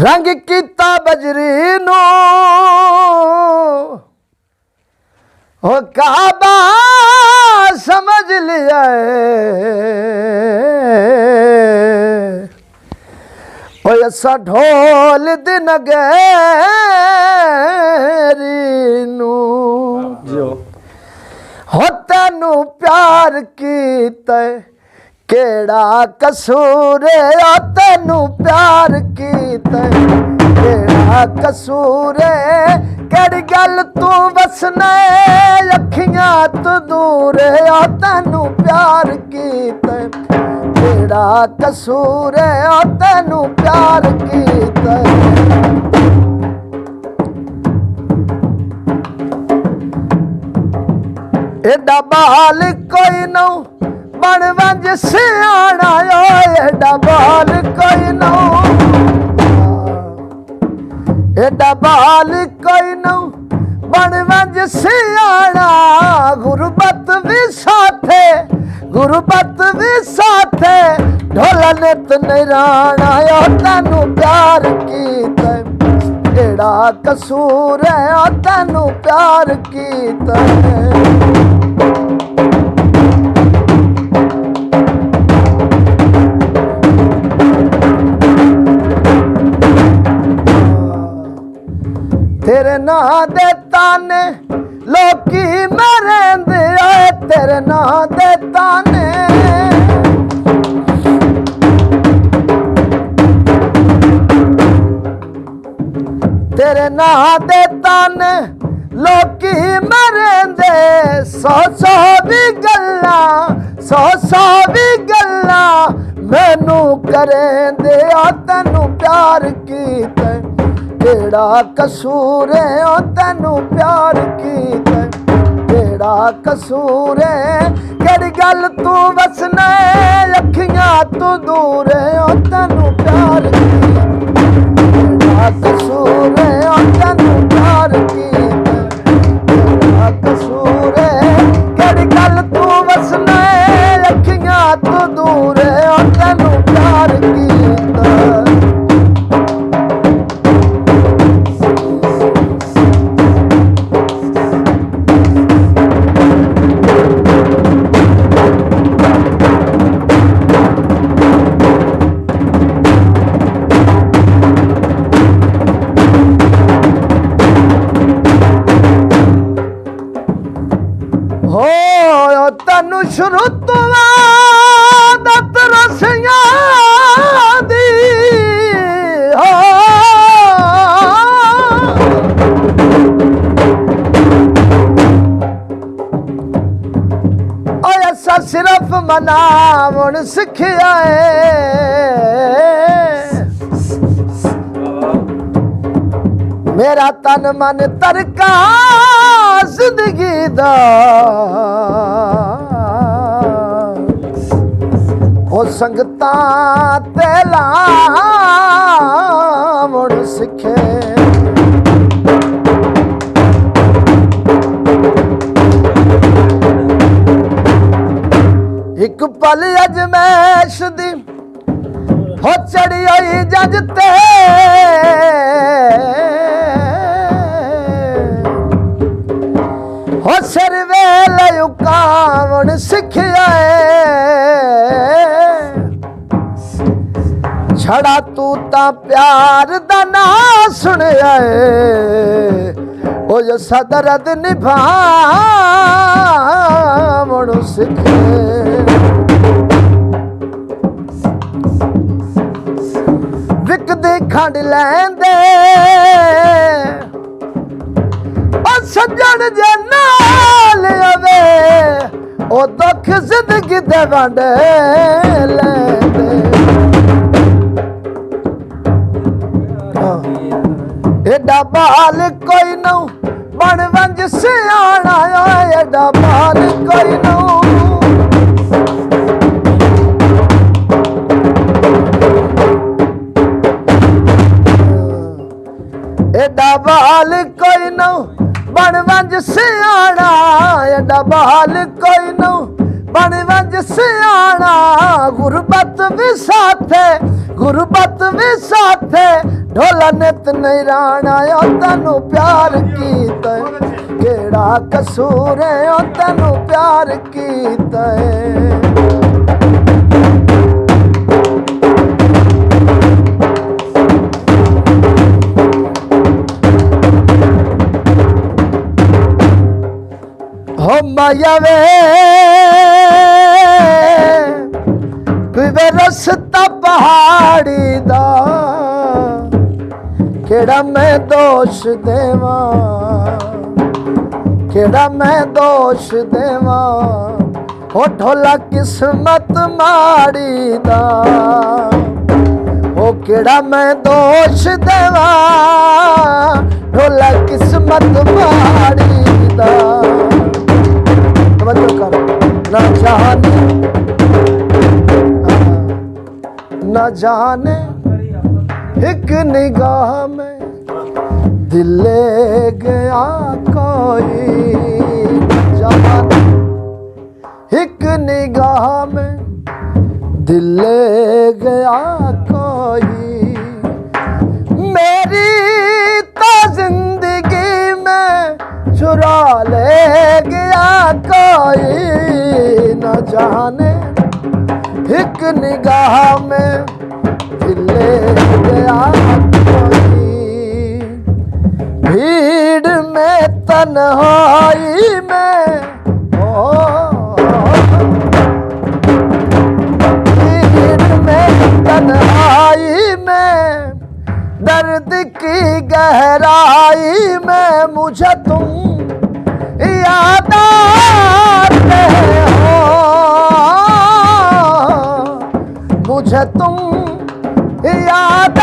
रंग कीता बजरी नू ओ काबा समझ लिया ओ असा ढोल दी नगेरी नू हो तेनू प्यार कीता केड़ा कसूर आ तेनू प्यार कीता केड़ा कसूर केड़ी गल तू वसना अखियां तू दूर आ तेनू प्यार कीता केड़ा कसूर आ तेनू प्यार कीता एडा बाल कोई नौ बन वंज सियाणा एडा बाल कोई नौ एडा बाल कोई नौ बन वंज सियाणा गुरबत भी साथे ढोला नित निराणा तेनू प्यार कीता केड़ा कसूर है तेनू प्यार कीता तेरे ना दे ताने लोकी मरेंदे आए तेरे ना दे ताने तेरे ना दे ताने लोकी मरेंदे सौ भी गल्ला मैनू करेंदे आ तेनू प्यार कीता केड़ा कसूर है तेनू प्यार कीता केड़ा कसूर है केड़ी गल तू वसना अखियां तू दूर है तेनू प्यार कीता केड़ा कसूर है तेनू प्यार कीता केड़ा कसूर है केड़ी गल तू वसना अखियां तू दूर है तेनू प्यार कीता तनु शुरू तो आदत रसियां दी ऐसा सिर्फ मनावण सिखिया मेरा तन मन तरका जिंदगी दा ओ संगतां ते लावण सिखे एक पल अजमैश दी हो चढ़ी आई जज ते हो सिर वेले उकावण सिखिया छड़ा तू ता प्यार दा ना सुनिया ओ जो सदरद निभावण सिखे विकदे खंड लैंदे सज्जन जे नाल आवे ओ दुख जिंदगी दे वंड लैंदे एडा बाल कोई नौ बन वंज सियाणा एडा बाल कोई नौ एडा बाल कोई नौ बन वंज सियाणा एडा बाल कोई नौ बन वंज सियाणा गुरबत भी साथे ढोल भला नित नहीं राणा ओ तेनू प्यार कीता केड़ा कसूर है ओ तेनू प्यार कीता हो माया वे वे रस्ता पहाड़ी दा केड़ा मैं दोष देवा केड़ा मैं दोष देवा हो ढोला किस्मत माड़ी दा हो केड़ा मैं दोष देवा ढोला किस्मत माड़ी दा न जाने न जाने एक निगाह में दिल ले गया कोई न जाने एक निगाह में दिल ले गया कोई मेरी तो जिंदगी में चुरा ले गया कोई न जाने एक निगाह में दिल ले गया कोई भीड़ में तन्हाई में भीड़ में तन्हाई में दर्द की गहराई में मुझे तुम याद आते हो मुझे तुम याद